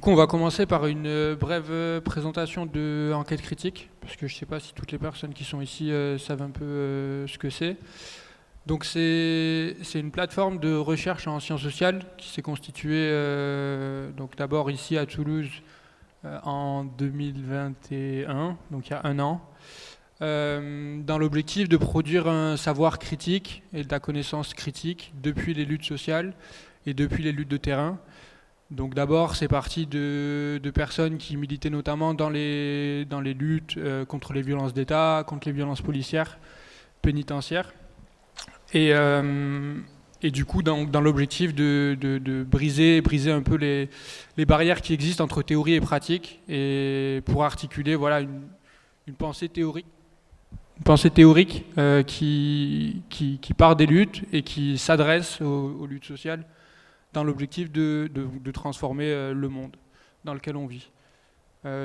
Du coup, on va commencer par une brève présentation de Enquête Critique, parce que je ne sais pas si toutes les personnes qui sont ici savent un peu ce que c'est. Donc c'est une plateforme de recherche en sciences sociales qui s'est constituée donc d'abord ici à Toulouse en 2021, donc il y a un an, dans l'objectif de produire un savoir critique et de la connaissance critique depuis les luttes sociales et depuis les luttes de terrain. Donc d'abord, c'est parti de personnes qui militaient notamment dans les luttes contre les violences d'État, contre les violences policières, pénitentiaires. Et du coup, dans l'objectif de briser un peu les barrières qui existent entre théorie et pratique, et pour articuler voilà, une pensée théorique. Une pensée théorique qui part des luttes et qui s'adresse aux luttes sociales dans l'objectif de transformer le monde dans lequel on vit.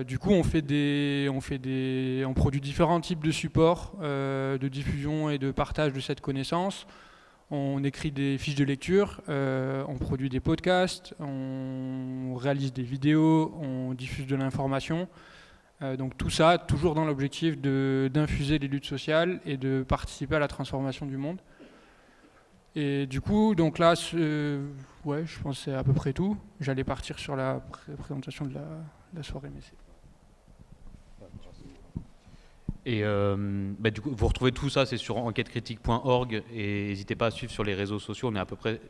Du coup, on produit différents types de supports de diffusion et de partage de cette connaissance. On écrit des fiches de lecture, on produit des podcasts, on réalise des vidéos, on diffuse de l'information. Donc tout ça, toujours dans l'objectif d'infuser les luttes sociales et de participer à la transformation du monde. Et du coup, donc là, ouais, je pense que c'est à peu près tout. J'allais partir sur la présentation de la soirée, mais c'est... Et du coup, vous retrouvez tout ça, c'est sur enquêtecritique.org, et n'hésitez pas à suivre sur les réseaux sociaux.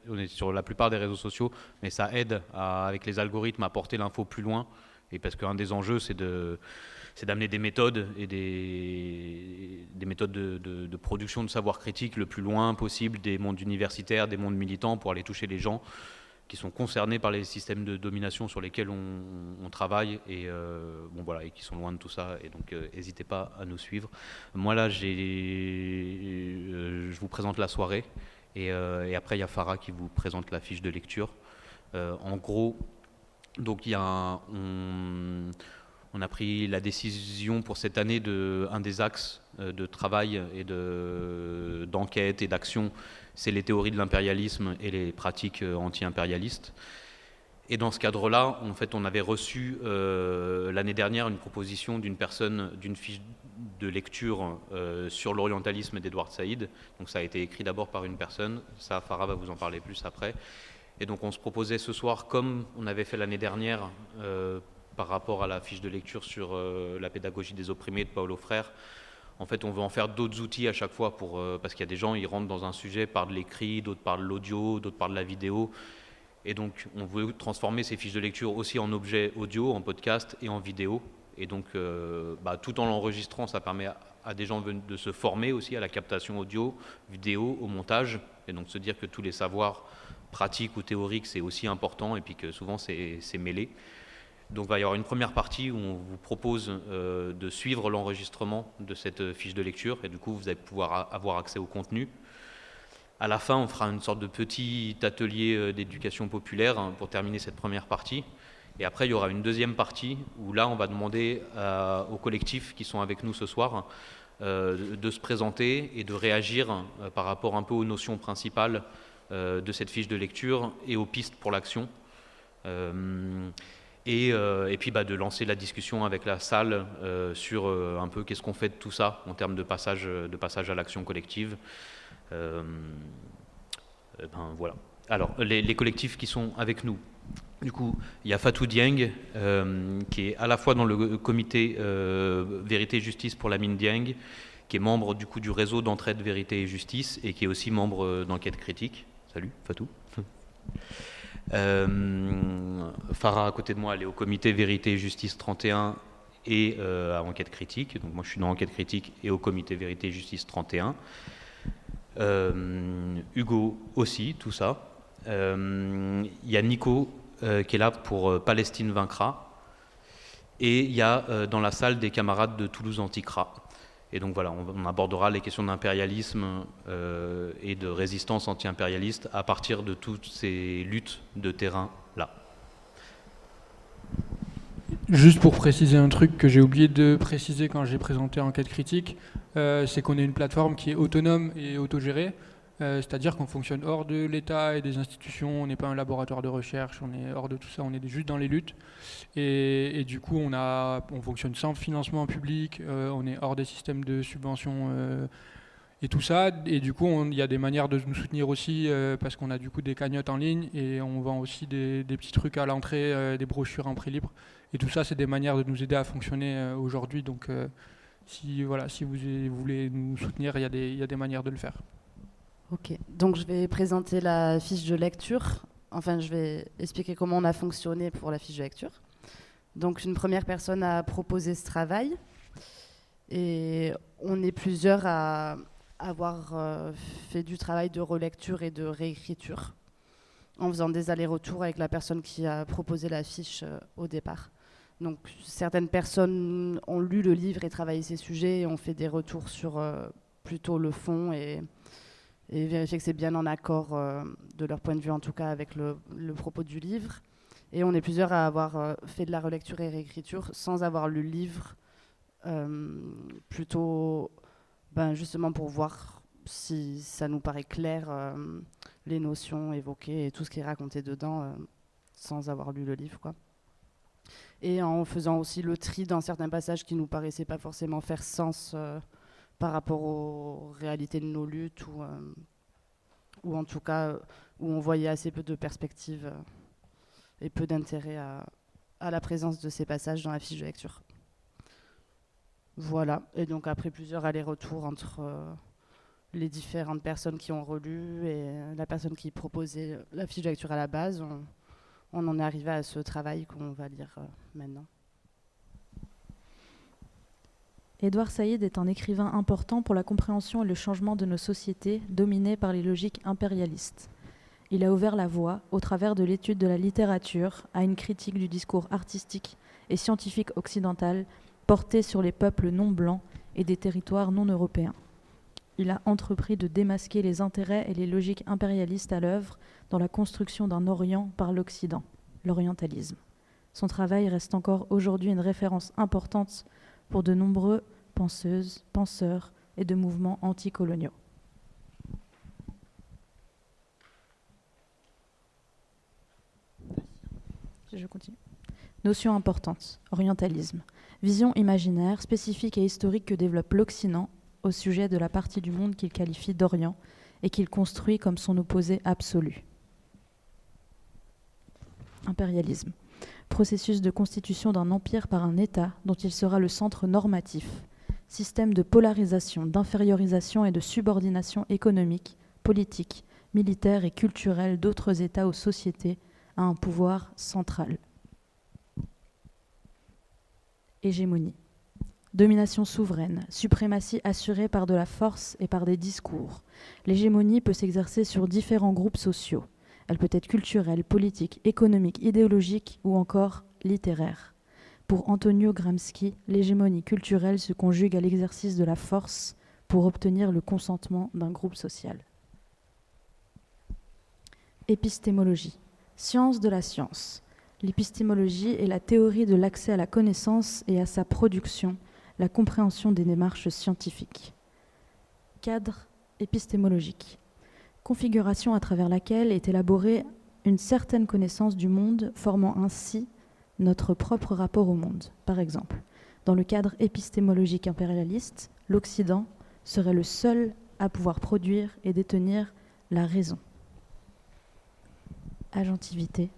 On est sur la plupart des réseaux sociaux, mais ça aide avec les algorithmes à porter l'info plus loin. Et parce qu'un des enjeux, c'est d'amener des méthodes et des méthodes de production de savoir critique le plus loin possible des mondes universitaires, des mondes militants, pour aller toucher les gens qui sont concernés par les systèmes de domination sur lesquels on travaille et et qui sont loin de tout ça. Et donc n'hésitez pas à nous suivre. Moi là, je vous présente la soirée et après il y a Farah qui vous présente la fiche de lecture. En gros, donc on a pris la décision pour cette année un des axes de travail et d'enquête et d'action, c'est les théories de l'impérialisme et les pratiques anti-impérialistes. Et dans ce cadre-là, en fait, on avait reçu l'année dernière une proposition d'une personne, d'une fiche de lecture sur l'orientalisme d'Edward Said. Donc ça a été écrit d'abord par une personne, ça Farah va vous en parler plus après. Et donc on se proposait ce soir, comme on avait fait l'année dernière, par rapport à la fiche de lecture sur la pédagogie des opprimés de Paulo Freire, en fait on veut en faire d'autres outils à chaque fois parce qu'il y a des gens, ils rentrent dans un sujet par de l'écrit, d'autres par de l'audio, d'autres par de la vidéo. Et donc on veut transformer ces fiches de lecture aussi en objets audio, en podcast et en vidéo. Et donc tout en l'enregistrant, ça permet à des gens de se former aussi à la captation audio, vidéo, au montage. Et donc se dire que tous les savoirs pratiques ou théoriques, c'est aussi important, et puis que souvent c'est mêlé. Donc il va y avoir une première partie où on vous propose de suivre l'enregistrement de cette fiche de lecture, et du coup vous allez pouvoir avoir accès au contenu. À la fin, on fera une sorte de petit atelier d'éducation populaire pour terminer cette première partie. Et après, il y aura une deuxième partie où là, on va demander aux collectifs qui sont avec nous ce soir de se présenter et de réagir par rapport un peu aux notions principales de cette fiche de lecture et aux pistes pour l'action. Et puis de lancer la discussion avec la salle sur un peu qu'est-ce qu'on fait de tout ça en termes de passage à l'action collective. Voilà. Alors, les collectifs qui sont avec nous. Du coup, il y a Fatou Dieng, qui est à la fois dans le comité Vérité et Justice pour la mine Dieng, qui est membre du coup du réseau d'entraide Vérité et Justice, et qui est aussi membre d'Enquête Critique. Salut, Fatou. Farah, à côté de moi, elle est au comité Vérité et Justice 31 et à Enquête Critique. Donc moi, je suis dans Enquête Critique et au comité Vérité et Justice 31. Hugo aussi, tout ça. Il y a Nico qui est là pour Palestine vaincra. Et il y a dans la salle des camarades de Toulouse Antiquera. Et donc voilà, on abordera les questions d'impérialisme et de résistance anti-impérialiste à partir de toutes ces luttes de terrain-là. Juste pour préciser un truc que j'ai oublié de préciser quand j'ai présenté Enquête Critique, c'est qu'on est une plateforme qui est autonome et autogérée. C'est-à-dire qu'on fonctionne hors de l'État et des institutions, on n'est pas un laboratoire de recherche, on est hors de tout ça, on est juste dans les luttes. Et du coup, on fonctionne sans financement public, on est hors des systèmes de subvention et tout ça. Et du coup, il y a des manières de nous soutenir aussi, parce qu'on a du coup des cagnottes en ligne et on vend aussi des petits trucs à l'entrée, des brochures en prix libre. Et tout ça, c'est des manières de nous aider à fonctionner aujourd'hui. Donc, si vous voulez nous soutenir, il y a des manières de le faire. Ok, donc je vais présenter la fiche de lecture. Enfin, je vais expliquer comment on a fonctionné pour la fiche de lecture. Donc, une première personne a proposé ce travail. Et on est plusieurs à avoir fait du travail de relecture et de réécriture, en faisant des allers-retours avec la personne qui a proposé la fiche au départ. Donc, certaines personnes ont lu le livre et travaillé ces sujets et ont fait des retours sur plutôt le fond et vérifier que c'est bien en accord, de leur point de vue en tout cas, avec le propos du livre. Et on est plusieurs à avoir fait de la relecture et réécriture sans avoir lu le livre, plutôt justement pour voir si ça nous paraît clair, les notions évoquées et tout ce qui est raconté dedans, sans avoir lu le livre, quoi. Et en faisant aussi le tri dans certains passages qui nous paraissaient pas forcément faire sens par rapport aux réalités de nos luttes, ou en tout cas où on voyait assez peu de perspectives et peu d'intérêt à la présence de ces passages dans la fiche de lecture. Voilà, et donc après plusieurs allers-retours entre les différentes personnes qui ont relu et la personne qui proposait la fiche de lecture à la base, on en est arrivé à ce travail qu'on va lire maintenant. Édouard Saïd est un écrivain important pour la compréhension et le changement de nos sociétés dominées par les logiques impérialistes. Il a ouvert la voie, au travers de l'étude de la littérature, à une critique du discours artistique et scientifique occidental porté sur les peuples non blancs et des territoires non européens. Il a entrepris de démasquer les intérêts et les logiques impérialistes à l'œuvre dans la construction d'un Orient par l'Occident, l'orientalisme. Son travail reste encore aujourd'hui une référence importante pour de nombreux penseuses, penseurs et de mouvements anticoloniaux. Je continue. Notion importante, orientalisme. Vision imaginaire, spécifique et historique que développe l'Occident au sujet de la partie du monde qu'il qualifie d'Orient et qu'il construit comme son opposé absolu. Impérialisme. Processus de constitution d'un empire par un État dont il sera le centre normatif. Système de polarisation, d'infériorisation et de subordination économique, politique, militaire et culturelle d'autres États ou sociétés à un pouvoir central. Hégémonie. Domination souveraine, suprématie assurée par de la force et par des discours. L'hégémonie peut s'exercer sur différents groupes sociaux. Elle peut être culturelle, politique, économique, idéologique ou encore littéraire. Pour Antonio Gramsci, l'hégémonie culturelle se conjugue à l'exercice de la force pour obtenir le consentement d'un groupe social. Épistémologie. Science de la science. L'épistémologie est la théorie de l'accès à la connaissance et à sa production, la compréhension des démarches scientifiques. Cadre épistémologique. Configuration à travers laquelle est élaborée une certaine connaissance du monde, formant ainsi notre propre rapport au monde. Par exemple, dans le cadre épistémologique impérialiste, l'Occident serait le seul à pouvoir produire et détenir la raison. Agentivité.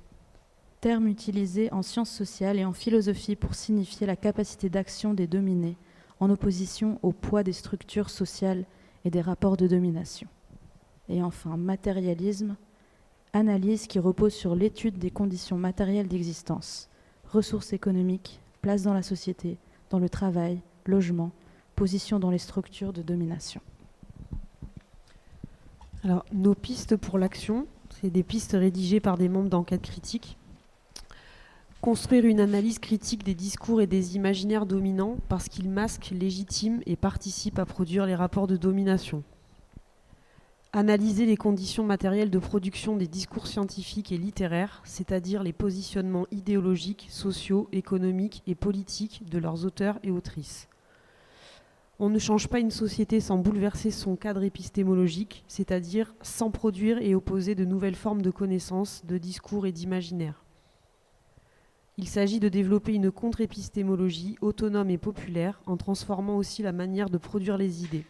Terme utilisé en sciences sociales et en philosophie pour signifier la capacité d'action des dominés en opposition au poids des structures sociales et des rapports de domination. Et enfin, matérialisme, analyse qui repose sur l'étude des conditions matérielles d'existence, ressources économiques, place dans la société, dans le travail, logement, position dans les structures de domination. Alors, nos pistes pour l'action, c'est des pistes rédigées par des membres d'enquête critique. Construire une analyse critique des discours et des imaginaires dominants parce qu'ils masquent, légitiment et participent à produire les rapports de domination. Analyser les conditions matérielles de production des discours scientifiques et littéraires, c'est-à-dire les positionnements idéologiques, sociaux, économiques et politiques de leurs auteurs et autrices. On ne change pas une société sans bouleverser son cadre épistémologique, c'est-à-dire sans produire et opposer de nouvelles formes de connaissances, de discours et d'imaginaire. Il s'agit de développer une contre-épistémologie autonome et populaire en transformant aussi la manière de produire les idées.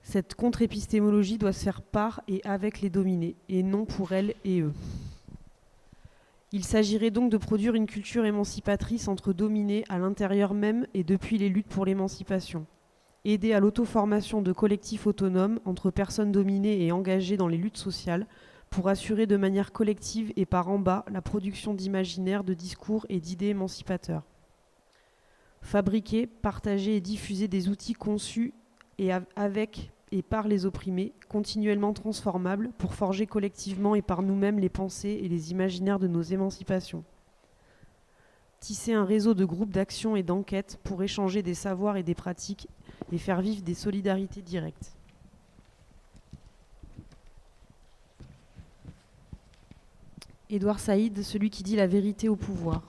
Cette contre-épistémologie doit se faire par et avec les dominés, et non pour elles et eux. Il s'agirait donc de produire une culture émancipatrice entre dominés à l'intérieur même et depuis les luttes pour l'émancipation. Aider à l'auto-formation de collectifs autonomes entre personnes dominées et engagées dans les luttes sociales pour assurer de manière collective et par en bas la production d'imaginaires, de discours et d'idées émancipateurs. Fabriquer, partager et diffuser des outils conçus avec et par les opprimés, continuellement transformables pour forger collectivement et par nous-mêmes les pensées et les imaginaires de nos émancipations. Tisser un réseau de groupes d'action et d'enquête pour échanger des savoirs et des pratiques et faire vivre des solidarités directes. Édouard Saïd, celui qui dit la vérité au pouvoir.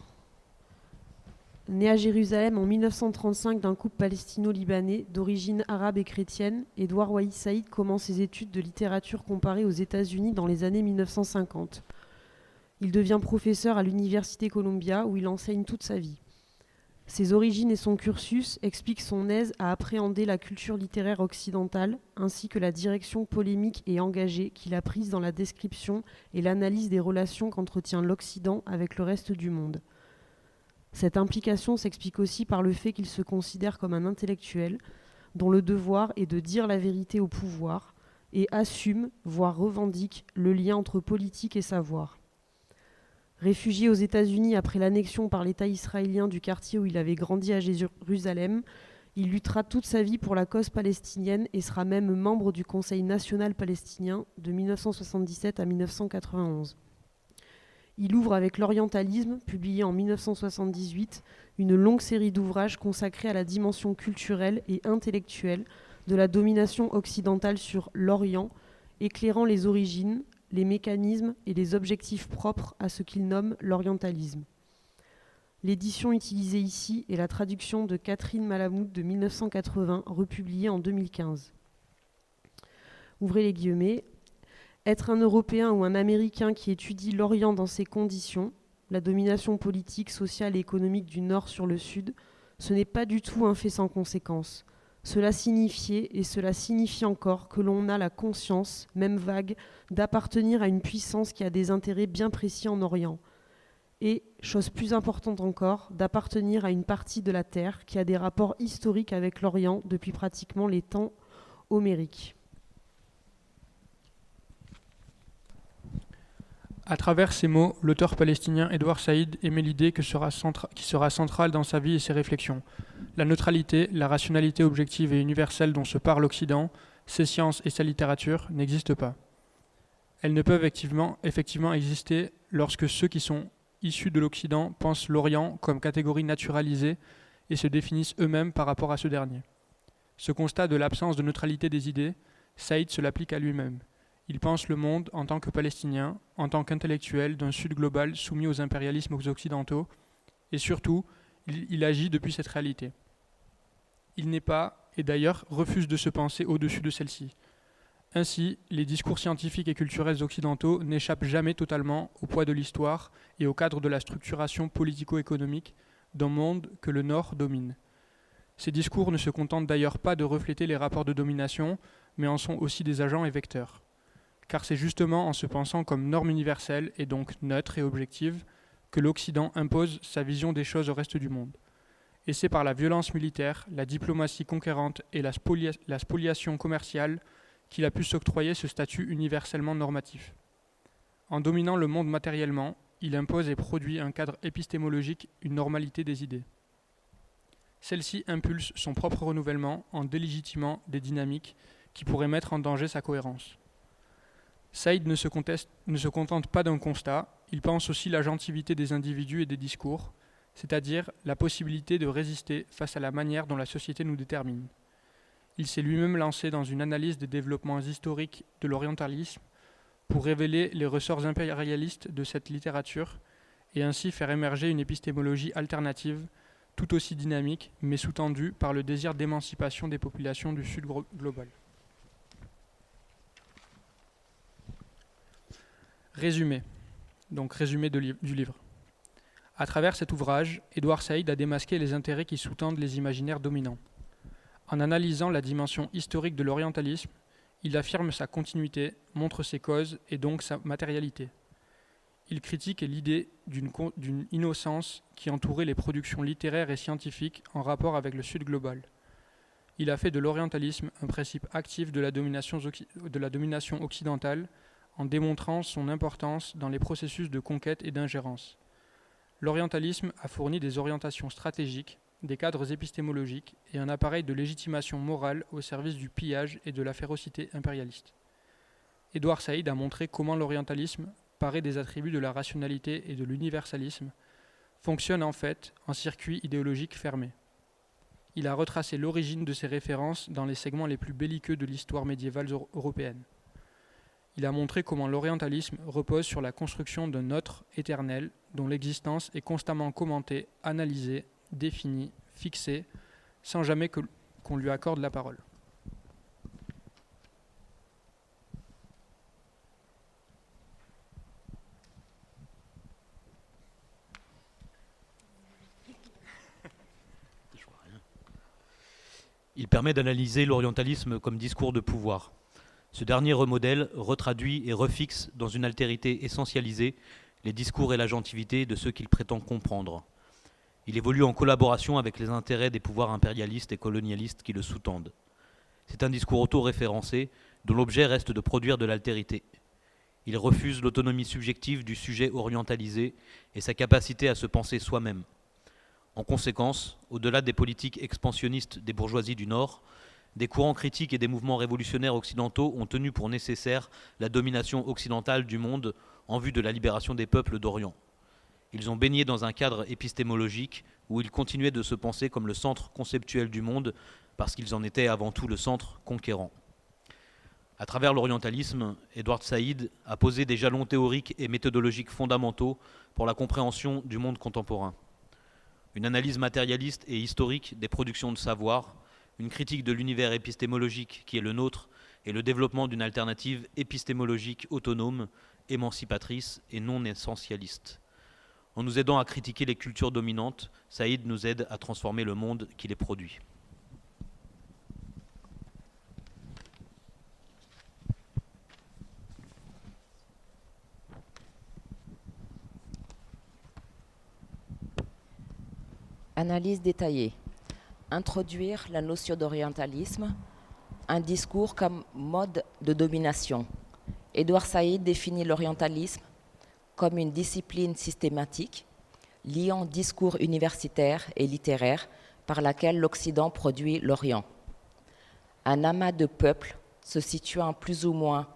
Né à Jérusalem en 1935 d'un couple palestino-libanais d'origine arabe et chrétienne, Édouard Wahi Saïd commence ses études de littérature comparée aux États-Unis dans les années 1950. Il devient professeur à l'Université Columbia où il enseigne toute sa vie. Ses origines et son cursus expliquent son aise à appréhender la culture littéraire occidentale ainsi que la direction polémique et engagée qu'il a prise dans la description et l'analyse des relations qu'entretient l'Occident avec le reste du monde. Cette implication s'explique aussi par le fait qu'il se considère comme un intellectuel dont le devoir est de dire la vérité au pouvoir et assume, voire revendique, le lien entre politique et savoir. Réfugié aux États-Unis après l'annexion par l'État israélien du quartier où il avait grandi à Jérusalem, il luttera toute sa vie pour la cause palestinienne et sera même membre du Conseil national palestinien de 1977 à 1991. Il ouvre avec l'orientalisme, publié en 1978, une longue série d'ouvrages consacrés à la dimension culturelle et intellectuelle de la domination occidentale sur l'Orient, éclairant les origines, les mécanismes et les objectifs propres à ce qu'il nomme l'orientalisme. L'édition utilisée ici est la traduction de Catherine Malamud de 1980, republiée en 2015. Ouvrez les guillemets. Être un Européen ou un Américain qui étudie l'Orient dans ces conditions, la domination politique, sociale et économique du Nord sur le Sud, ce n'est pas du tout un fait sans conséquence. Cela signifiait, et cela signifie encore, que l'on a la conscience, même vague, d'appartenir à une puissance qui a des intérêts bien précis en Orient. Et, chose plus importante encore, d'appartenir à une partie de la Terre qui a des rapports historiques avec l'Orient depuis pratiquement les temps homériques. À travers ces mots, l'auteur palestinien Édouard Saïd émet l'idée qui sera centrale dans sa vie et ses réflexions. La neutralité, la rationalité objective et universelle dont se parle l'Occident, ses sciences et sa littérature n'existent pas. Elles ne peuvent effectivement exister lorsque ceux qui sont issus de l'Occident pensent l'Orient comme catégorie naturalisée et se définissent eux-mêmes par rapport à ce dernier. Ce constat de l'absence de neutralité des idées, Saïd se l'applique à lui-même. Il pense le monde en tant que Palestinien, en tant qu'intellectuel d'un Sud global soumis aux impérialismes occidentaux, et surtout, il agit depuis cette réalité. Il n'est pas, et d'ailleurs refuse de se penser au-dessus de celle-ci. Ainsi, les discours scientifiques et culturels occidentaux n'échappent jamais totalement au poids de l'histoire et au cadre de la structuration politico-économique d'un monde que le Nord domine. Ces discours ne se contentent d'ailleurs pas de refléter les rapports de domination, mais en sont aussi des agents et vecteurs. Car c'est justement en se pensant comme norme universelle et donc neutre et objective que l'Occident impose sa vision des choses au reste du monde. Et c'est par la violence militaire, la diplomatie conquérante et la spoliation commerciale qu'il a pu s'octroyer ce statut universellement normatif. En dominant le monde matériellement, il impose et produit un cadre épistémologique, une normalité des idées. Celle-ci impulse son propre renouvellement en délégitimant des dynamiques qui pourraient mettre en danger sa cohérence. Saïd ne se contente pas d'un constat, il pense aussi l'agentivité des individus et des discours, c'est-à-dire la possibilité de résister face à la manière dont la société nous détermine. Il s'est lui-même lancé dans une analyse des développements historiques de l'orientalisme pour révéler les ressorts impérialistes de cette littérature et ainsi faire émerger une épistémologie alternative tout aussi dynamique, mais sous-tendue par le désir d'émancipation des populations du Sud global. Résumé. Donc résumé du livre. À travers cet ouvrage, Édouard Saïd a démasqué les intérêts qui sous-tendent les imaginaires dominants. En analysant la dimension historique de l'orientalisme, il affirme sa continuité, montre ses causes et donc sa matérialité. Il critique l'idée d'une innocence qui entourait les productions littéraires et scientifiques en rapport avec le Sud global. Il a fait de l'orientalisme un principe actif de la domination occidentale en démontrant son importance dans les processus de conquête et d'ingérence. L'orientalisme a fourni des orientations stratégiques, des cadres épistémologiques et un appareil de légitimation morale au service du pillage et de la férocité impérialiste. Édouard Saïd a montré comment l'orientalisme, paré des attributs de la rationalité et de l'universalisme, fonctionne en fait en circuit idéologique fermé. Il a retracé l'origine de ces références dans les segments les plus belliqueux de l'histoire médiévale européenne. Il a montré comment l'orientalisme repose sur la construction d'un autre éternel dont l'existence est constamment commentée, analysée, définie, fixée, sans jamais qu'on lui accorde la parole. Il permet d'analyser l'orientalisme comme discours de pouvoir. Ce dernier remodèle, retraduit et refixe dans une altérité essentialisée les discours et l'agentivité de ceux qu'il prétend comprendre. Il évolue en collaboration avec les intérêts des pouvoirs impérialistes et colonialistes qui le sous-tendent. C'est un discours auto-référencé dont l'objet reste de produire de l'altérité. Il refuse l'autonomie subjective du sujet orientalisé et sa capacité à se penser soi-même. En conséquence, au-delà des politiques expansionnistes des bourgeoisies du Nord, des courants critiques et des mouvements révolutionnaires occidentaux ont tenu pour nécessaire la domination occidentale du monde en vue de la libération des peuples d'Orient. Ils ont baigné dans un cadre épistémologique où ils continuaient de se penser comme le centre conceptuel du monde parce qu'ils en étaient avant tout le centre conquérant. À travers l'orientalisme, Édouard Saïd a posé des jalons théoriques et méthodologiques fondamentaux pour la compréhension du monde contemporain. Une analyse matérialiste et historique des productions de savoir, une critique de l'univers épistémologique qui est le nôtre et le développement d'une alternative épistémologique autonome, émancipatrice et non essentialiste. En nous aidant à critiquer les cultures dominantes, Saïd nous aide à transformer le monde qui les produit. Analyse détaillée. Introduire la notion d'orientalisme, un discours comme mode de domination. Édouard Saïd définit l'orientalisme comme une discipline systématique liant discours universitaire et littéraire par laquelle l'Occident produit l'Orient. Un amas de peuples se situant plus ou moins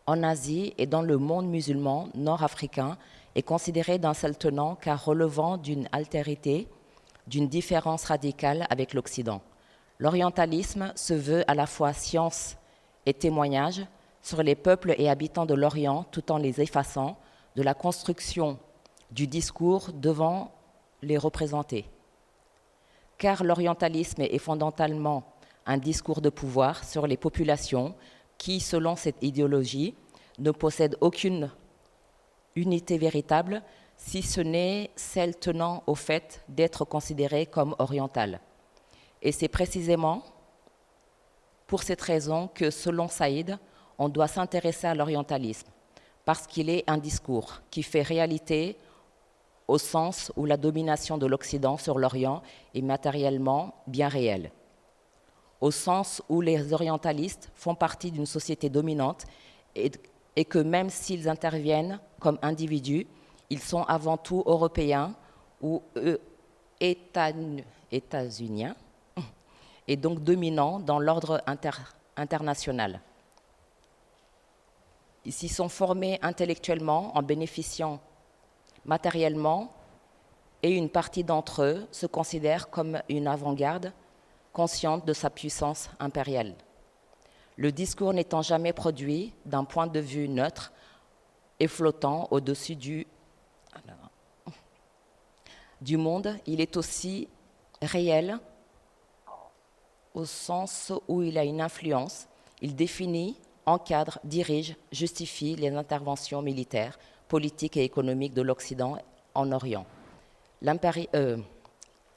en Asie et dans le monde musulman nord-africain est considéré d'un seul tenant car relevant d'une altérité, d'une différence radicale avec l'Occident. L'orientalisme se veut à la fois science et témoignage sur les peuples et habitants de l'Orient tout en les effaçant de la construction du discours devant les représenter. Car l'orientalisme est fondamentalement un discours de pouvoir sur les populations qui, selon cette idéologie, ne possèdent aucune unité véritable, si ce n'est celle tenant au fait d'être considérée comme orientale. Et c'est précisément pour cette raison que, selon Saïd, on doit s'intéresser à l'orientalisme, parce qu'il est un discours qui fait réalité au sens où la domination de l'Occident sur l'Orient est matériellement bien réelle, au sens où les orientalistes font partie d'une société dominante et que même s'ils interviennent comme individus, ils sont avant tout européens ou états-uniens et donc dominants dans l'ordre international. Ils s'y sont formés intellectuellement en bénéficiant matériellement et une partie d'entre eux se considère comme une avant-garde consciente de sa puissance impériale. Le discours n'étant jamais produit d'un point de vue neutre et flottant au-dessus du monde, il est aussi réel au sens où il a une influence. Il définit, encadre, dirige, justifie les interventions militaires, politiques et économiques de l'Occident en Orient.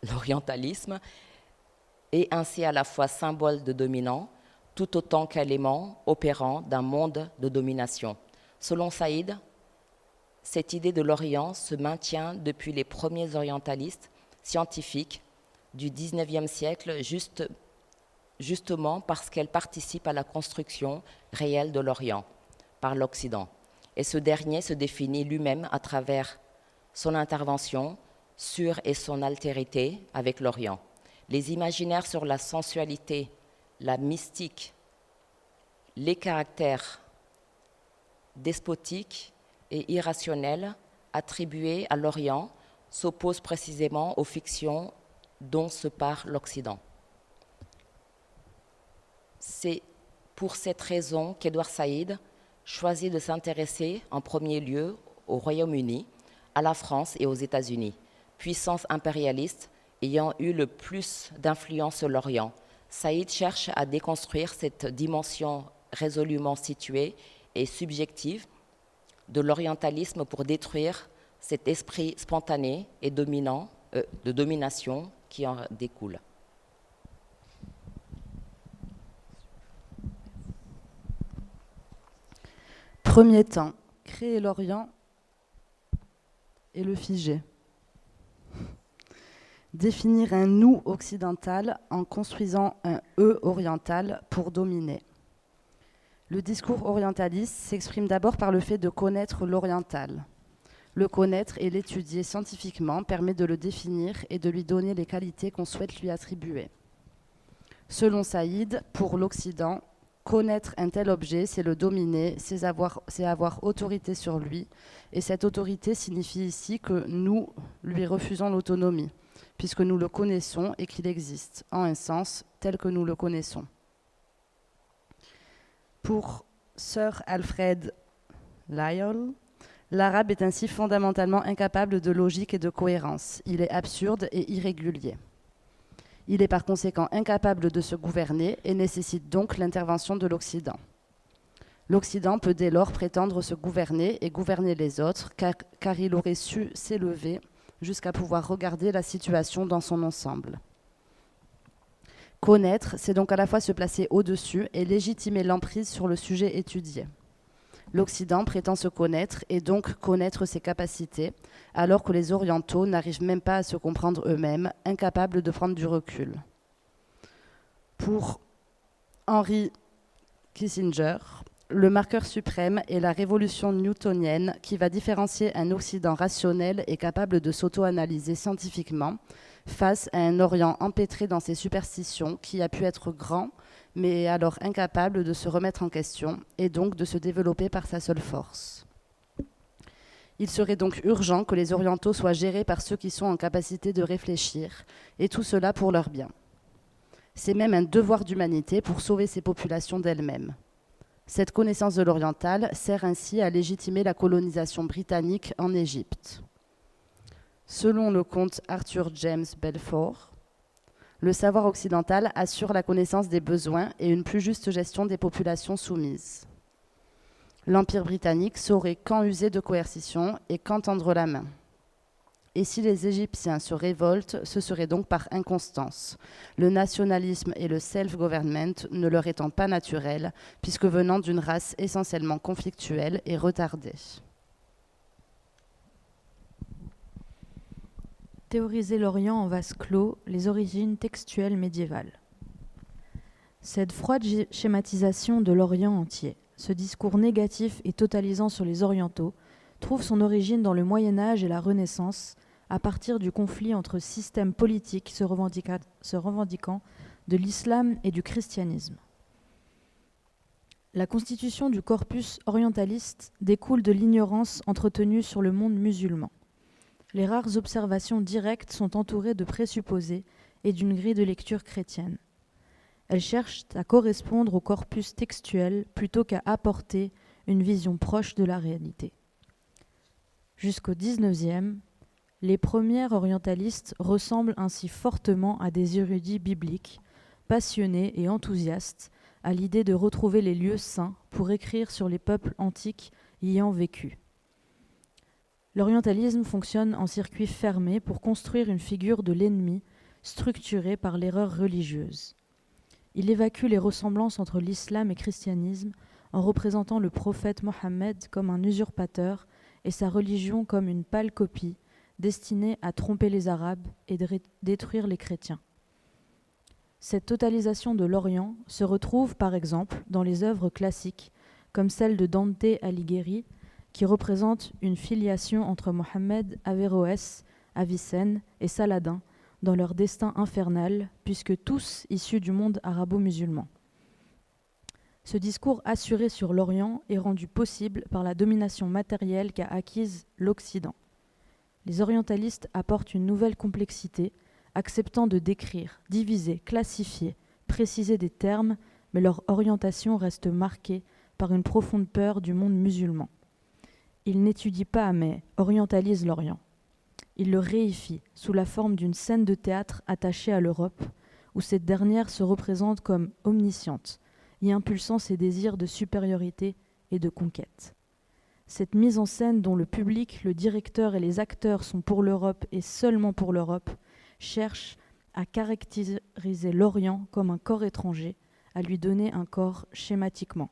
L'orientalisme est ainsi à la fois symbole de dominant, tout autant qu'élément opérant d'un monde de domination. Selon Saïd, cette idée de l'Orient se maintient depuis les premiers orientalistes scientifiques du XIXe siècle, justement parce qu'elle participe à la construction réelle de l'Orient par l'Occident. Et ce dernier se définit lui-même à travers son intervention sur et son altérité avec l'Orient. Les imaginaires sur la sensualité, la mystique, les caractères despotiques et irrationnels attribués à l'Orient s'opposent précisément aux fictions dont se part l'Occident. C'est pour cette raison qu'Edward Saïd choisit de s'intéresser en premier lieu au Royaume-Uni, à la France et aux États-Unis, puissance impérialiste ayant eu le plus d'influence sur l'Orient. Saïd cherche à déconstruire cette dimension résolument située et subjective de l'orientalisme pour détruire cet esprit spontané et dominant, de domination qui en découle. Premier temps, créer l'Orient et le figer. Définir un nous occidental en construisant un eux oriental pour dominer. Le discours orientaliste s'exprime d'abord par le fait de connaître l'oriental. Le connaître et l'étudier scientifiquement permet de le définir et de lui donner les qualités qu'on souhaite lui attribuer. Selon Saïd, pour l'Occident, connaître un tel objet, c'est le dominer, c'est avoir autorité sur lui. Et cette autorité signifie ici que nous lui refusons l'autonomie, puisque nous le connaissons et qu'il existe, en un sens tel que nous le connaissons. Pour Sir Alfred Lyall, l'arabe est ainsi fondamentalement incapable de logique et de cohérence. Il est absurde et irrégulier. Il est par conséquent incapable de se gouverner et nécessite donc l'intervention de l'Occident. L'Occident peut dès lors prétendre se gouverner et gouverner les autres, car il aurait su s'élever jusqu'à pouvoir regarder la situation dans son ensemble. Connaître, c'est donc à la fois se placer au-dessus et légitimer l'emprise sur le sujet étudié. L'Occident prétend se connaître et donc connaître ses capacités, alors que les Orientaux n'arrivent même pas à se comprendre eux-mêmes, incapables de prendre du recul. Pour Henry Kissinger, le marqueur suprême est la révolution newtonienne qui va différencier un Occident rationnel et capable de s'auto-analyser scientifiquement face à un Orient empêtré dans ses superstitions qui a pu être grand, mais est alors incapable de se remettre en question et donc de se développer par sa seule force. Il serait donc urgent que les Orientaux soient gérés par ceux qui sont en capacité de réfléchir, et tout cela pour leur bien. C'est même un devoir d'humanité pour sauver ces populations d'elles-mêmes. Cette connaissance de l'oriental sert ainsi à légitimer la colonisation britannique en Égypte. Selon le comte Arthur James Balfour, le savoir occidental assure la connaissance des besoins et une plus juste gestion des populations soumises. L'Empire britannique saurait quand user de coercition et quand tendre la main. Et si les Égyptiens se révoltent, ce serait donc par inconstance, le nationalisme et le self-government ne leur étant pas naturels, puisque venant d'une race essentiellement conflictuelle et retardée. Théoriser l'Orient en vase clos, les origines textuelles médiévales. Cette froide schématisation de l'Orient entier, ce discours négatif et totalisant sur les Orientaux, trouve son origine dans le Moyen-Âge et la Renaissance, à partir du conflit entre systèmes politiques se revendiquant de l'islam et du christianisme. La constitution du corpus orientaliste découle de l'ignorance entretenue sur le monde musulman. Les rares observations directes sont entourées de présupposés et d'une grille de lecture chrétienne. Elles cherchent à correspondre au corpus textuel plutôt qu'à apporter une vision proche de la réalité. Jusqu'au XIXe, Les premiers orientalistes ressemblent ainsi fortement à des érudits bibliques, passionnés et enthousiastes à l'idée de retrouver les lieux saints pour écrire sur les peuples antiques y ayant vécu. L'orientalisme fonctionne en circuit fermé pour construire une figure de l'ennemi structurée par l'erreur religieuse. Il évacue les ressemblances entre l'islam et le christianisme en représentant le prophète Mohammed comme un usurpateur et sa religion comme une pâle copie destinée à tromper les Arabes et détruire les chrétiens. Cette totalisation de l'Orient se retrouve par exemple dans les œuvres classiques comme celle de Dante Alighieri qui représente une filiation entre Mohammed Averroès, Avicenne et Saladin dans leur destin infernal puisque tous issus du monde arabo-musulman. Ce discours assuré sur l'Orient est rendu possible par la domination matérielle qu'a acquise l'Occident. Les orientalistes apportent une nouvelle complexité, acceptant de décrire, diviser, classifier, préciser des termes, mais leur orientation reste marquée par une profonde peur du monde musulman. Ils n'étudient pas, mais orientalisent l'Orient. Ils le réifient sous la forme d'une scène de théâtre attachée à l'Europe, où cette dernière se représente comme omnisciente, y impulsant ses désirs de supériorité et de conquête. Cette mise en scène dont le public, le directeur et les acteurs sont pour l'Europe et seulement pour l'Europe, cherche à caractériser l'Orient comme un corps étranger, à lui donner un corps schématiquement.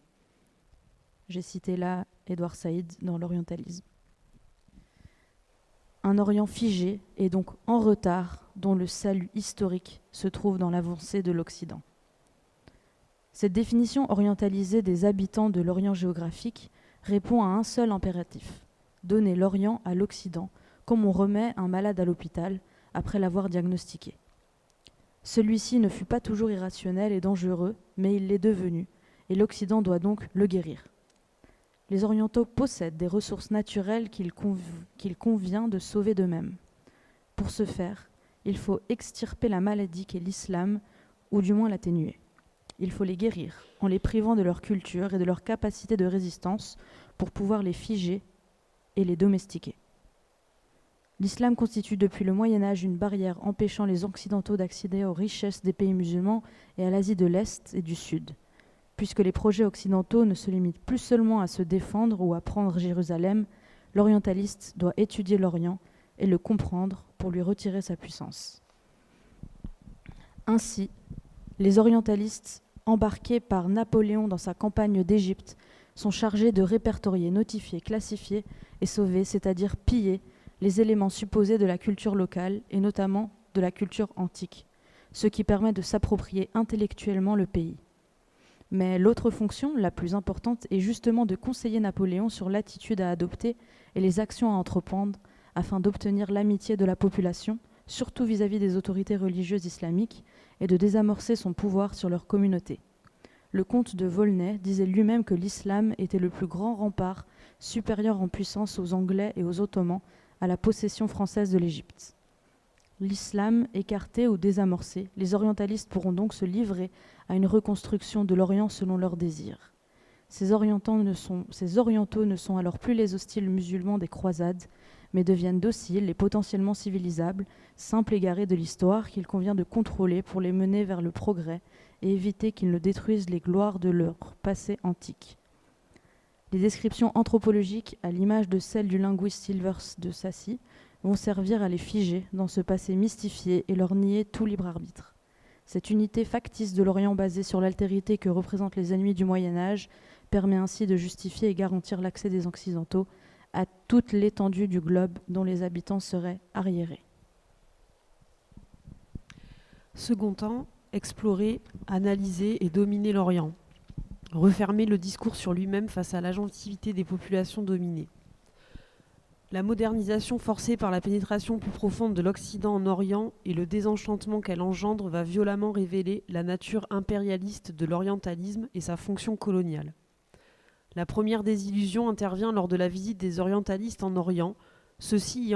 J'ai cité là Édouard Saïd dans l'orientalisme. Un Orient figé et donc en retard, dont le salut historique se trouve dans l'avancée de l'Occident. Cette définition orientalisée des habitants de l'Orient géographique répond à un seul impératif, donner l'Orient à l'Occident, comme on remet un malade à l'hôpital après l'avoir diagnostiqué. Celui-ci ne fut pas toujours irrationnel et dangereux, mais il l'est devenu, et l'Occident doit donc le guérir. Les Orientaux possèdent des ressources naturelles qu'il convient de sauver d'eux-mêmes. Pour ce faire, il faut extirper la maladie qu'est l'islam, ou du moins l'atténuer. Il faut les guérir, en les privant de leur culture et de leur capacité de résistance pour pouvoir les figer et les domestiquer. L'islam constitue depuis le Moyen-Âge une barrière empêchant les Occidentaux d'accéder aux richesses des pays musulmans et à l'Asie de l'Est et du Sud, puisque les projets occidentaux ne se limitent plus seulement à se défendre ou à prendre Jérusalem, l'orientaliste doit étudier l'Orient et le comprendre pour lui retirer sa puissance. Ainsi, les orientalistes, embarqués par Napoléon dans sa campagne d'Égypte, sont chargés de répertorier, notifier, classifier et sauver, c'est-à-dire piller, les éléments supposés de la culture locale et notamment de la culture antique, ce qui permet de s'approprier intellectuellement le pays. Mais l'autre fonction, la plus importante, est justement de conseiller Napoléon sur l'attitude à adopter et les actions à entreprendre afin d'obtenir l'amitié de la population, surtout vis-à-vis des autorités religieuses islamiques, et de désamorcer son pouvoir sur leur communauté. Le comte de Volnay disait lui-même que l'islam était le plus grand rempart, supérieur en puissance aux Anglais et aux Ottomans, à la possession française de l'Égypte. L'islam écarté ou désamorcé, les orientalistes pourront donc se livrer à une reconstruction de l'Orient selon leurs désirs. Ces orientaux ne sont alors plus les hostiles musulmans des croisades, mais deviennent dociles et potentiellement civilisables, simples égarés de l'histoire qu'il convient de contrôler pour les mener vers le progrès et éviter qu'ils ne détruisent les gloires de leur passé antique. Les descriptions anthropologiques, à l'image de celles du linguiste Silvers de Sassy, vont servir à les figer dans ce passé mystifié et leur nier tout libre arbitre. Cette unité factice de l'Orient basée sur l'altérité que représentent les ennemis du Moyen-Âge permet ainsi de justifier et garantir l'accès des Occidentaux à toute l'étendue du globe dont les habitants seraient arriérés. Second temps, explorer, analyser et dominer l'Orient. Refermer le discours sur lui-même face à l'agentivité des populations dominées. La modernisation forcée par la pénétration plus profonde de l'Occident en Orient et le désenchantement qu'elle engendre va violemment révéler la nature impérialiste de l'orientalisme et sa fonction coloniale. La première désillusion intervient lors de la visite des orientalistes en Orient, ceux-ci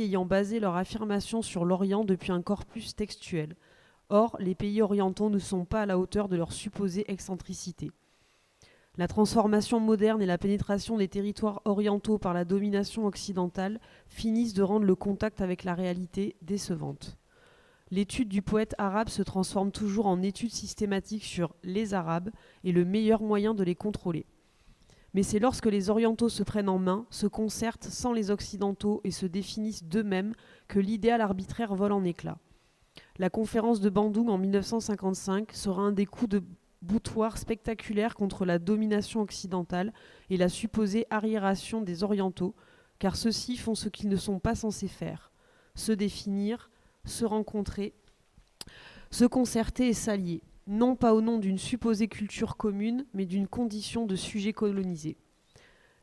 ayant basé leur affirmation sur l'Orient depuis un corpus textuel. Or, les pays orientaux ne sont pas à la hauteur de leur supposée excentricité. La transformation moderne et la pénétration des territoires orientaux par la domination occidentale finissent de rendre le contact avec la réalité décevante. L'étude du poète arabe se transforme toujours en étude systématique sur les Arabes et le meilleur moyen de les contrôler. Mais c'est lorsque les orientaux se prennent en main, se concertent sans les occidentaux et se définissent d'eux-mêmes que l'idéal arbitraire vole en éclats. La conférence de Bandung en 1955 sera un des coups de boutoir spectaculaire contre la domination occidentale et la supposée arriération des orientaux, car ceux-ci font ce qu'ils ne sont pas censés faire, se définir, se rencontrer, se concerter et s'allier, non pas au nom d'une supposée culture commune, mais d'une condition de sujet colonisé.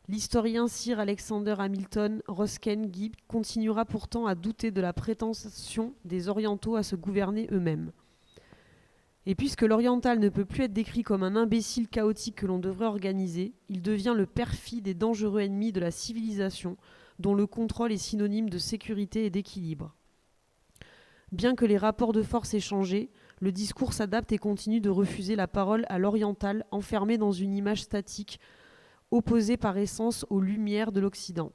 L'historien Sir Alexander Hamilton Ruskin Gibbs continuera pourtant à douter de la prétention des orientaux à se gouverner eux-mêmes. Et puisque l'oriental ne peut plus être décrit comme un imbécile chaotique que l'on devrait organiser, il devient le perfide et dangereux ennemi de la civilisation, dont le contrôle est synonyme de sécurité et d'équilibre. Bien que les rapports de force aient changé, le discours s'adapte et continue de refuser la parole à l'oriental enfermé dans une image statique, opposée par essence aux lumières de l'Occident.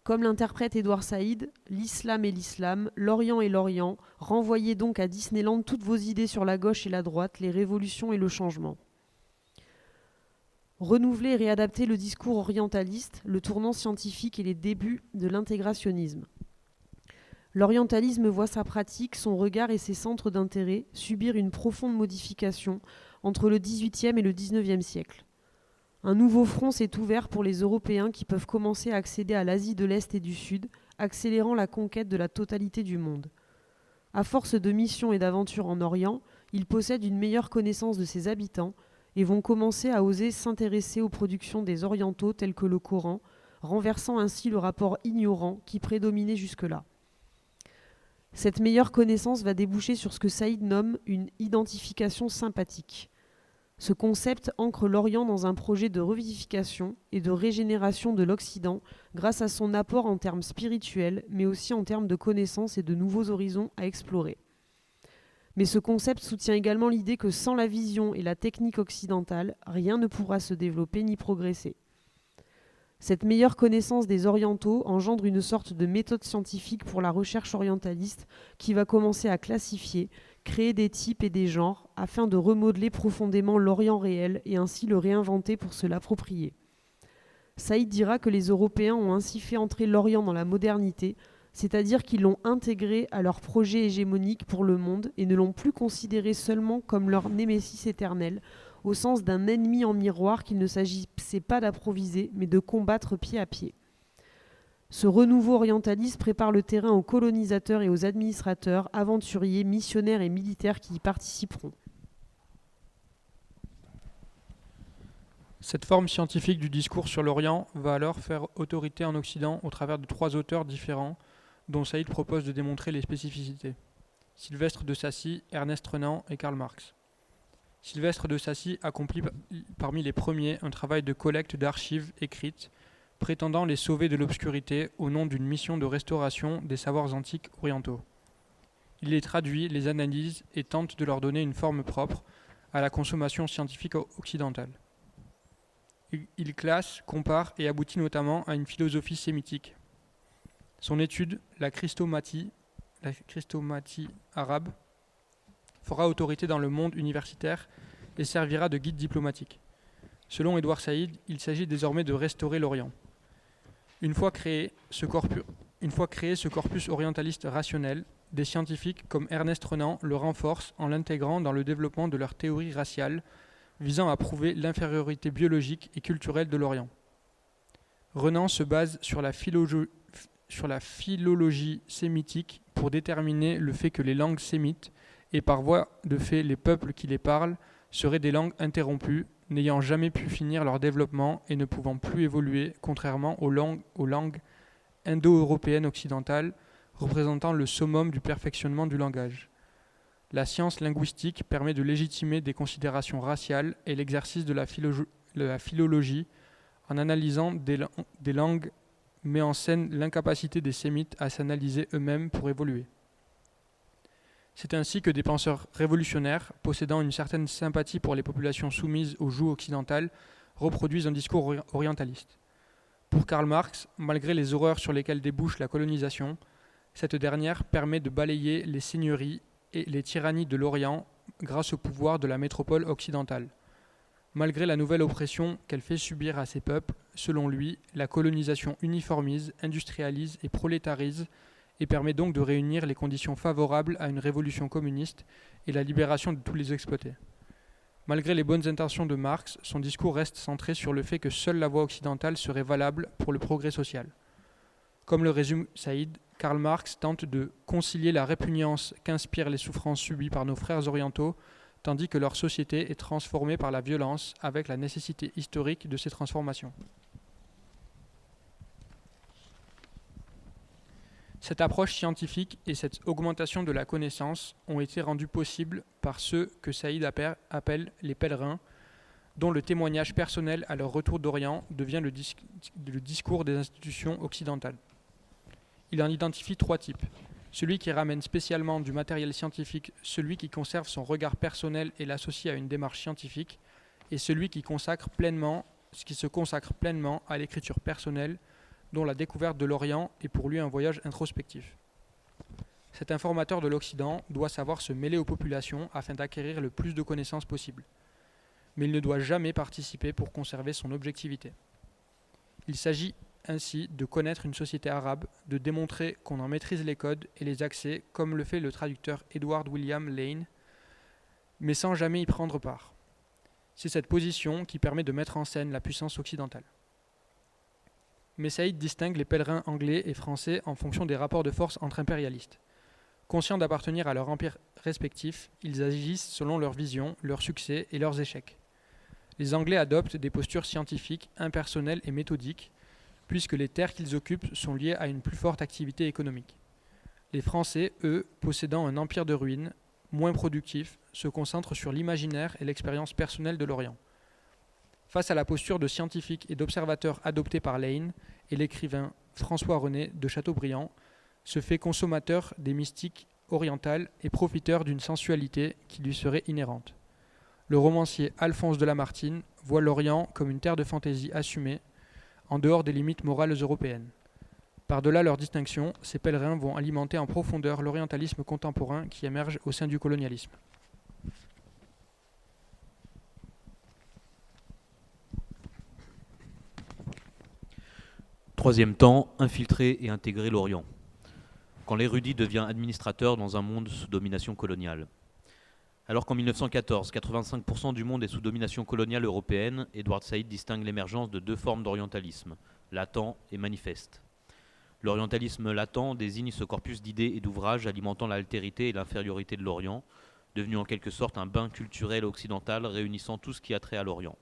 Comme l'interprète Édouard Saïd, l'islam est l'islam, l'Orient est l'Orient, renvoyez donc à Disneyland toutes vos idées sur la gauche et la droite, les révolutions et le changement. Renouveler et réadapter le discours orientaliste, le tournant scientifique et les débuts de l'intégrationnisme. L'orientalisme voit sa pratique, son regard et ses centres d'intérêt subir une profonde modification entre le XVIIIe et le XIXe siècle. Un nouveau front s'est ouvert pour les Européens qui peuvent commencer à accéder à l'Asie de l'Est et du Sud, accélérant la conquête de la totalité du monde. À force de missions et d'aventures en Orient, ils possèdent une meilleure connaissance de ses habitants et vont commencer à oser s'intéresser aux productions des Orientaux telles que le Coran, renversant ainsi le rapport ignorant qui prédominait jusque-là. Cette meilleure connaissance va déboucher sur ce que Saïd nomme une identification sympathique. Ce concept ancre l'Orient dans un projet de revivification et de régénération de l'Occident grâce à son apport en termes spirituels, mais aussi en termes de connaissances et de nouveaux horizons à explorer. Mais ce concept soutient également l'idée que sans la vision et la technique occidentale, rien ne pourra se développer ni progresser. Cette meilleure connaissance des orientaux engendre une sorte de méthode scientifique pour la recherche orientaliste qui va commencer à classifier, créer des types et des genres afin de remodeler profondément l'Orient réel et ainsi le réinventer pour se l'approprier. Saïd dira que les Européens ont ainsi fait entrer l'Orient dans la modernité, c'est-à-dire qu'ils l'ont intégré à leur projet hégémonique pour le monde et ne l'ont plus considéré seulement comme leur némésis éternel, au sens d'un ennemi en miroir qu'il ne s'agissait pas d'approviser, mais de combattre pied à pied. Ce renouveau orientaliste prépare le terrain aux colonisateurs et aux administrateurs, aventuriers, missionnaires et militaires qui y participeront. Cette forme scientifique du discours sur l'Orient va alors faire autorité en Occident au travers de 3 auteurs différents dont Saïd propose de démontrer les spécificités. Sylvestre de Sacy, Ernest Renan et Karl Marx. Sylvestre de Sacy accomplit parmi les premiers un travail de collecte d'archives écrites prétendant les sauver de l'obscurité au nom d'une mission de restauration des savoirs antiques orientaux. Il les traduit, les analyse et tente de leur donner une forme propre à la consommation scientifique occidentale. Il classe, compare et aboutit notamment à une philosophie sémitique. Son étude, la christomatie arabe, fera autorité dans le monde universitaire et servira de guide diplomatique. Selon Édouard Saïd, il s'agit désormais de restaurer l'Orient. Une fois créé ce corpus orientaliste rationnel, des scientifiques comme Ernest Renan le renforcent en l'intégrant dans le développement de leur théorie raciale, visant à prouver l'infériorité biologique et culturelle de l'Orient. Renan se base sur la philologie sémitique pour déterminer le fait que les langues sémites, et par voie de fait les peuples qui les parlent, seraient des langues interrompues, n'ayant jamais pu finir leur développement et ne pouvant plus évoluer, contrairement aux langues indo-européennes occidentales, représentant le summum du perfectionnement du langage. La science linguistique permet de légitimer des considérations raciales et l'exercice de la philologie, en analysant des langues, met en scène l'incapacité des sémites à s'analyser eux-mêmes pour évoluer. C'est ainsi que des penseurs révolutionnaires, possédant une certaine sympathie pour les populations soumises au joug occidental, reproduisent un discours orientaliste. Pour Karl Marx, malgré les horreurs sur lesquelles débouche la colonisation, cette dernière permet de balayer les seigneuries et les tyrannies de l'Orient grâce au pouvoir de la métropole occidentale. Malgré la nouvelle oppression qu'elle fait subir à ces peuples, selon lui, la colonisation uniformise, industrialise et prolétarise et permet donc de réunir les conditions favorables à une révolution communiste et la libération de tous les exploités. Malgré les bonnes intentions de Marx, son discours reste centré sur le fait que seule la voie occidentale serait valable pour le progrès social. Comme le résume Saïd, Karl Marx tente de concilier la répugnance qu'inspirent les souffrances subies par nos frères orientaux, tandis que leur société est transformée par la violence avec la nécessité historique de ces transformations. Cette approche scientifique et cette augmentation de la connaissance ont été rendues possibles par ceux que Saïd appelle les pèlerins, dont le témoignage personnel à leur retour d'Orient devient le discours des institutions occidentales. Il en identifie 3 types. Celui qui ramène spécialement du matériel scientifique, celui qui conserve son regard personnel et l'associe à une démarche scientifique, et celui qui se consacre pleinement à l'écriture personnelle, dont la découverte de l'Orient est pour lui un voyage introspectif. Cet informateur de l'Occident doit savoir se mêler aux populations afin d'acquérir le plus de connaissances possible. Mais il ne doit jamais participer pour conserver son objectivité. Il s'agit ainsi de connaître une société arabe, de démontrer qu'on en maîtrise les codes et les accès, comme le fait le traducteur Edward William Lane, mais sans jamais y prendre part. C'est cette position qui permet de mettre en scène la puissance occidentale. Mais Saïd distingue les pèlerins anglais et français en fonction des rapports de force entre impérialistes. Conscients d'appartenir à leur empire respectif, ils agissent selon leur vision, leurs succès et leurs échecs. Les Anglais adoptent des postures scientifiques, impersonnelles et méthodiques, puisque les terres qu'ils occupent sont liées à une plus forte activité économique. Les Français, eux, possédant un empire de ruines, moins productif, se concentrent sur l'imaginaire et l'expérience personnelle de l'Orient. Face à la posture de scientifique et d'observateur adoptée par Lane et l'écrivain François-René de Chateaubriand, se fait consommateur des mystiques orientales et profiteur d'une sensualité qui lui serait inhérente. Le romancier Alphonse de Lamartine voit l'Orient comme une terre de fantaisie assumée, en dehors des limites morales européennes. Par-delà leurs distinctions, ces pèlerins vont alimenter en profondeur l'orientalisme contemporain qui émerge au sein du colonialisme. Troisième temps, infiltrer et intégrer l'Orient. Quand l'érudit devient administrateur dans un monde sous domination coloniale. Alors qu'en 1914, 85% du monde est sous domination coloniale européenne, Edward Said distingue l'émergence de 2 formes d'orientalisme, latent et manifeste. L'orientalisme latent désigne ce corpus d'idées et d'ouvrages alimentant l'altérité et l'infériorité de l'Orient, devenu en quelque sorte un bain culturel occidental réunissant tout ce qui a trait à l'Orient.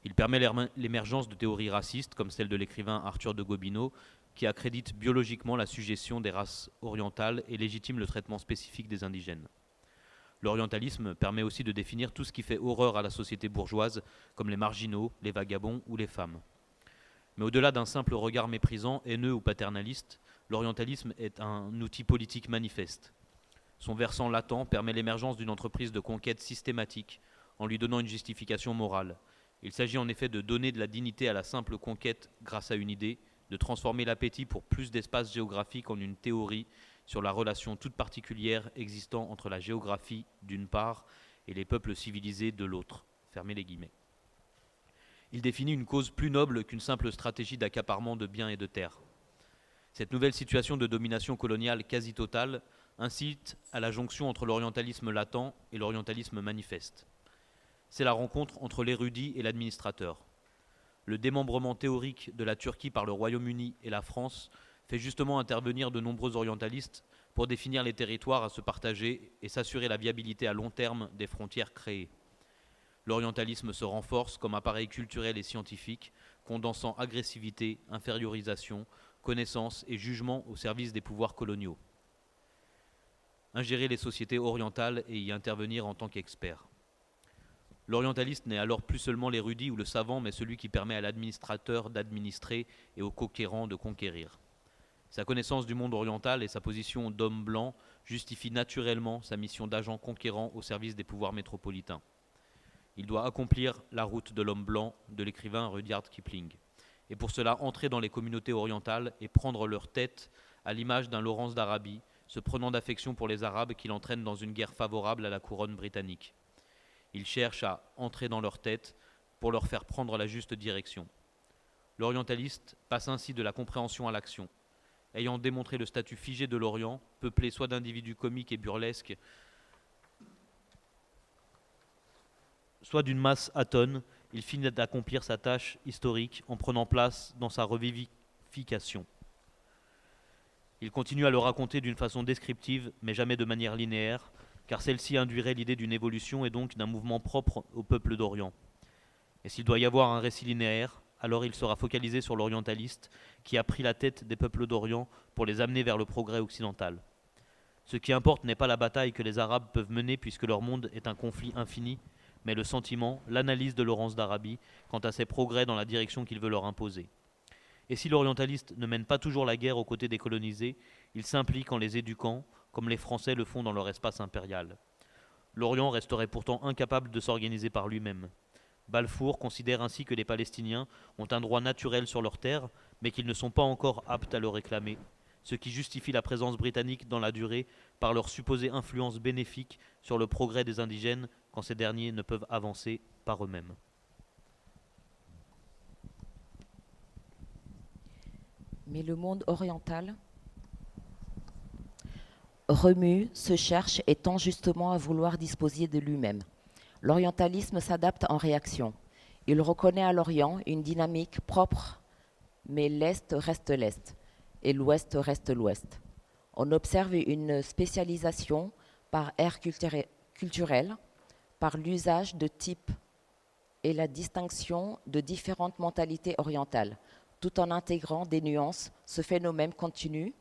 Il permet l'émergence de théories racistes, comme celle de l'écrivain Arthur de Gobineau, qui accrédite biologiquement la suggestion des races orientales et légitime le traitement spécifique des indigènes. L'orientalisme permet aussi de définir tout ce qui fait horreur à la société bourgeoise, comme les marginaux, les vagabonds ou les femmes. Mais au-delà d'un simple regard méprisant, haineux ou paternaliste, l'orientalisme est un outil politique manifeste. Son versant latent permet l'émergence d'une entreprise de conquête systématique, en lui donnant une justification morale. Il s'agit en effet de donner de la dignité à la simple conquête grâce à une idée, de transformer l'appétit pour plus d'espace géographique en une théorie sur la relation toute particulière existant entre la géographie d'une part et les peuples civilisés de l'autre. Fermez les guillemets. Il définit une cause plus noble qu'une simple stratégie d'accaparement de biens et de terres. Cette nouvelle situation de domination coloniale quasi totale incite à la jonction entre l'orientalisme latent et l'orientalisme manifeste. C'est la rencontre entre l'érudit et l'administrateur. Le démembrement théorique de la Turquie par le Royaume-Uni et la France fait justement intervenir de nombreux orientalistes pour définir les territoires à se partager et s'assurer la viabilité à long terme des frontières créées. L'orientalisme se renforce comme appareil culturel et scientifique, condensant agressivité, infériorisation, connaissance et jugement au service des pouvoirs coloniaux. Ingérer les sociétés orientales et y intervenir en tant qu'expert. L'orientaliste n'est alors plus seulement l'érudit ou le savant, mais celui qui permet à l'administrateur d'administrer et au conquérant de conquérir. Sa connaissance du monde oriental et sa position d'homme blanc justifie naturellement sa mission d'agent conquérant au service des pouvoirs métropolitains. Il doit accomplir la route de l'homme blanc de l'écrivain Rudyard Kipling, et pour cela entrer dans les communautés orientales et prendre leur tête à l'image d'un Laurence d'Arabie, se prenant d'affection pour les Arabes qu'il entraîne dans une guerre favorable à la couronne britannique. Il cherche à entrer dans leur tête pour leur faire prendre la juste direction. L'orientaliste passe ainsi de la compréhension à l'action. Ayant démontré le statut figé de l'Orient, peuplé soit d'individus comiques et burlesques, soit d'une masse atone, il finit d'accomplir sa tâche historique en prenant place dans sa revivification. Il continue à le raconter d'une façon descriptive, mais jamais de manière linéaire, car celle-ci induirait l'idée d'une évolution et donc d'un mouvement propre au peuple d'Orient. Et s'il doit y avoir un récit linéaire, alors il sera focalisé sur l'orientaliste qui a pris la tête des peuples d'Orient pour les amener vers le progrès occidental. Ce qui importe n'est pas la bataille que les Arabes peuvent mener puisque leur monde est un conflit infini, mais le sentiment, l'analyse de Laurence d'Arabie quant à ses progrès dans la direction qu'il veut leur imposer. Et si l'orientaliste ne mène pas toujours la guerre aux côtés des colonisés, il s'implique en les éduquant, comme les Français le font dans leur espace impérial. L'Orient resterait pourtant incapable de s'organiser par lui-même. Balfour considère ainsi que les Palestiniens ont un droit naturel sur leurs terres, mais qu'ils ne sont pas encore aptes à le réclamer, ce qui justifie la présence britannique dans la durée par leur supposée influence bénéfique sur le progrès des indigènes quand ces derniers ne peuvent avancer par eux-mêmes. Mais le monde oriental remue, se cherche et tend justement à vouloir disposer de lui-même. L'orientalisme s'adapte en réaction. Il reconnaît à l'Orient une dynamique propre, mais l'Est reste l'Est et l'Ouest reste l'Ouest. On observe une spécialisation par ère culturelle, par l'usage de types et la distinction de différentes mentalités orientales. Tout en intégrant des nuances, ce phénomène continue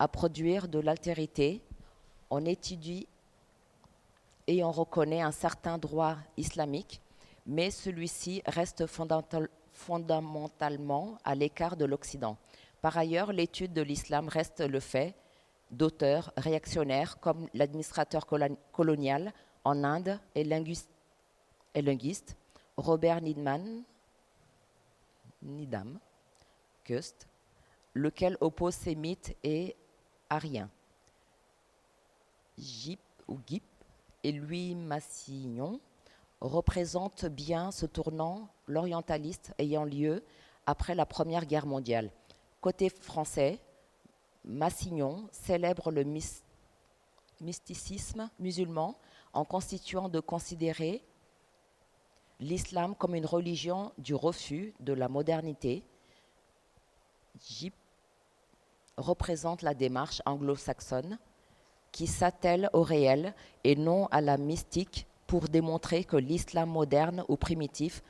à produire de l'altérité. On étudie et on reconnaît un certain droit islamique, mais celui-ci reste fondamentalement à l'écart de l'Occident. Par ailleurs, l'étude de l'islam reste le fait d'auteurs réactionnaires comme l'administrateur colonial en Inde et linguiste Robert Needham Kust, lequel oppose sémites et ariens. Gip et Louis Massignon représentent bien ce tournant l'orientaliste ayant lieu après la Première Guerre mondiale. Côté français, Massignon célèbre le mysticisme musulman en constituant de considérer l'islam comme une religion du refus de la modernité. Gip représente la démarche anglo-saxonne qui s'attelle au réel et non à la mystique pour démontrer que l'islam moderne ou primitif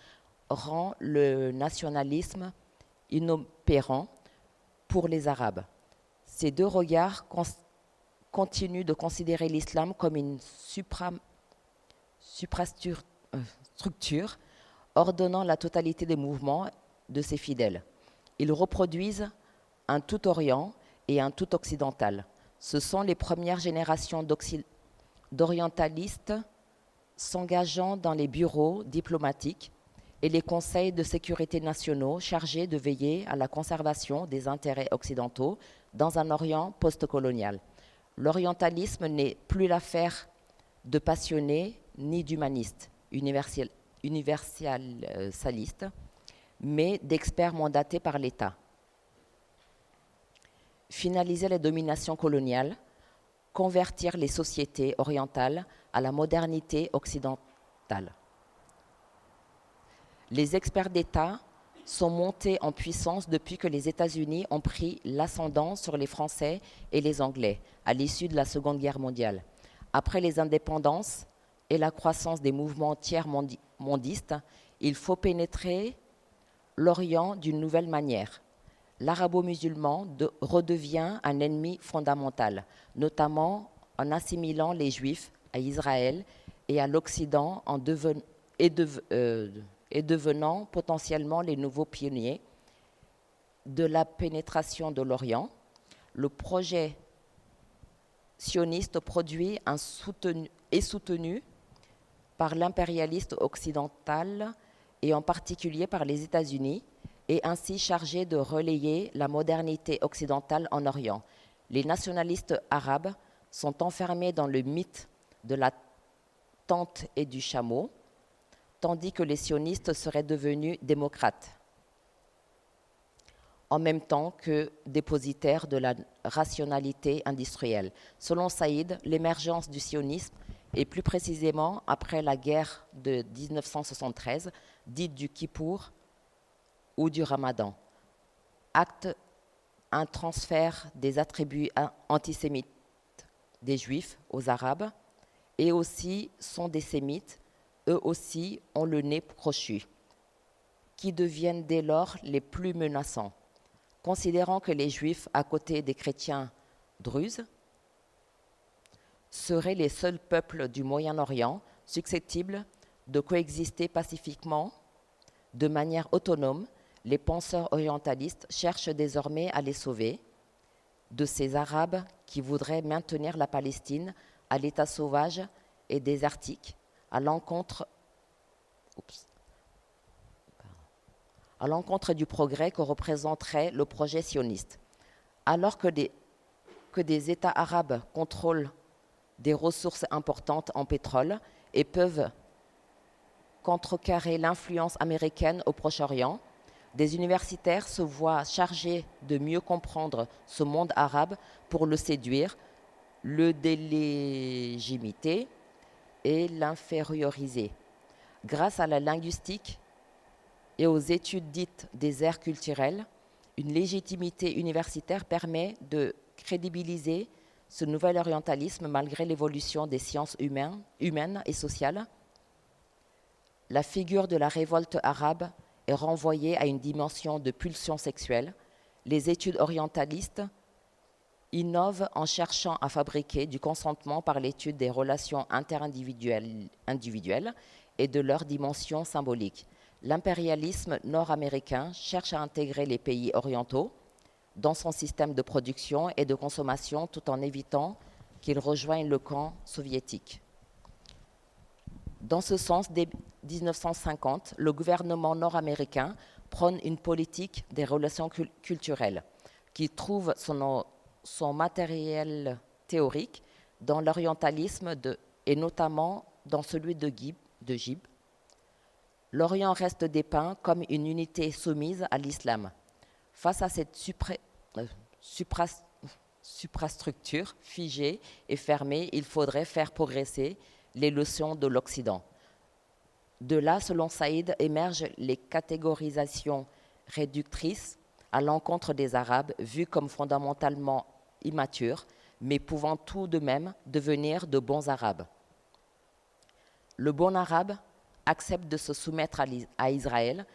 rend le nationalisme inopérant pour les Arabes. Ces deux regards continuent de considérer l'islam comme une suprastructure ordonnant la totalité des mouvements de ses fidèles. Ils reproduisent un tout orient et un tout occidental. Ce sont les premières générations d'orientalistes s'engageant dans les bureaux diplomatiques et les conseils de sécurité nationaux chargés de veiller à la conservation des intérêts occidentaux dans un Orient postcolonial. L'orientalisme n'est plus l'affaire de passionnés ni d'humanistes universalistes, mais d'experts mandatés par l'État. Finaliser les dominations coloniales, convertir les sociétés orientales à la modernité occidentale. Les experts d'État sont montés en puissance depuis que les États-Unis ont pris l'ascendant sur les Français et les Anglais à l'issue de la Seconde Guerre mondiale. Après les indépendances et la croissance des mouvements tiers-mondistes, il faut pénétrer l'Orient d'une nouvelle manière. L'arabo-musulman redevient un ennemi fondamental, notamment en assimilant les Juifs à Israël et à l'Occident et devenant potentiellement les nouveaux pionniers de la pénétration de l'Orient. Le projet sioniste produit est soutenu par l'impérialiste occidental et en particulier par les États-Unis, et ainsi chargé de relayer la modernité occidentale en Orient. Les nationalistes arabes sont enfermés dans le mythe de la tente et du chameau, tandis que les sionistes seraient devenus démocrates, en même temps que dépositaires de la rationalité industrielle. Selon Saïd, l'émergence du sionisme, et plus précisément après la guerre de 1973, dite du Kippour ou du Ramadan, acte un transfert des attributs antisémites des Juifs aux Arabes, et aussi sont des Sémites, eux aussi ont le nez crochu, qui deviennent dès lors les plus menaçants. Considérant que les Juifs, à côté des chrétiens druzes, seraient les seuls peuples du Moyen-Orient susceptibles de coexister pacifiquement, de manière autonome, les penseurs orientalistes cherchent désormais à les sauver de ces Arabes qui voudraient maintenir la Palestine à l'état sauvage et désertique, à l'encontre du progrès que représenterait le projet sioniste. Alors que des États arabes contrôlent des ressources importantes en pétrole et peuvent contrecarrer l'influence américaine au Proche-Orient, des universitaires se voient chargés de mieux comprendre ce monde arabe pour le séduire, le délégitimer et l'inférioriser. Grâce à la linguistique et aux études dites des aires culturelles, une légitimité universitaire permet de crédibiliser ce nouvel orientalisme malgré l'évolution des sciences humaines et sociales. La figure de la révolte arabe est renvoyée à une dimension de pulsion sexuelle. Les études orientalistes innovent en cherchant à fabriquer du consentement par l'étude des relations interindividuelles et de leur dimension symbolique. L'impérialisme nord-américain cherche à intégrer les pays orientaux dans son système de production et de consommation tout en évitant qu'ils rejoignent le camp soviétique. Dans ce sens, dès 1950, le gouvernement nord-américain prône une politique des relations culturelles qui trouve son matériel théorique dans l'orientalisme et notamment dans celui de Gib. L'Orient reste dépeint comme une unité soumise à l'islam. Face à cette suprastructure figée et fermée, il faudrait faire progresser les leçons de l'Occident. De là, selon Saïd, émergent les catégorisations réductrices à l'encontre des Arabes, vus comme fondamentalement immatures, mais pouvant tout de même devenir de bons Arabes. Le bon Arabe accepte de se soumettre à Israël,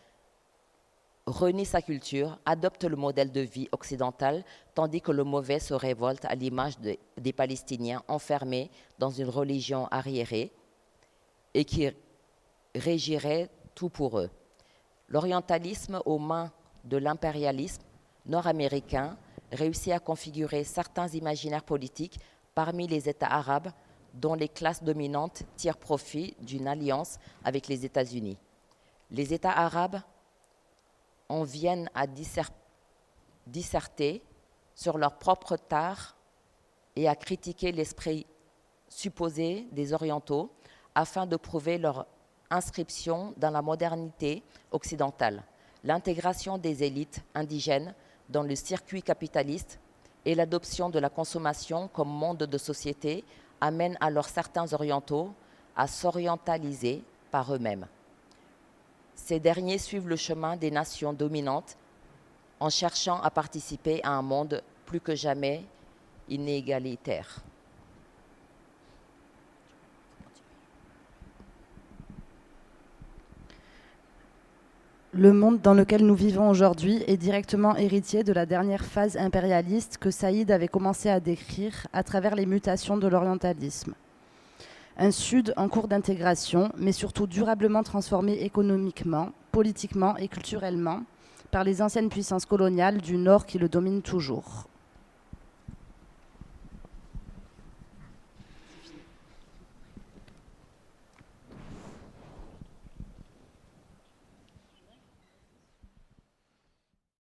renie sa culture, adopte le modèle de vie occidental, tandis que le mauvais se révolte à l'image des Palestiniens enfermés dans une religion arriérée et qui régirait tout pour eux. L'orientalisme aux mains de l'impérialisme nord-américain réussit à configurer certains imaginaires politiques parmi les États arabes dont les classes dominantes tirent profit d'une alliance avec les États-Unis. Les États arabes en viennent à disserter sur leur propre tard et à critiquer l'esprit supposé des Orientaux afin de prouver leur inscription dans la modernité occidentale. L'intégration des élites indigènes dans le circuit capitaliste et l'adoption de la consommation comme mode de société amènent alors certains Orientaux à s'orientaliser par eux-mêmes. Ces derniers suivent le chemin des nations dominantes en cherchant à participer à un monde plus que jamais inégalitaire. Le monde dans lequel nous vivons aujourd'hui est directement héritier de la dernière phase impérialiste que Saïd avait commencé à décrire à travers les mutations de l'orientalisme. Un Sud en cours d'intégration, mais surtout durablement transformé économiquement, politiquement et culturellement par les anciennes puissances coloniales du Nord qui le dominent toujours.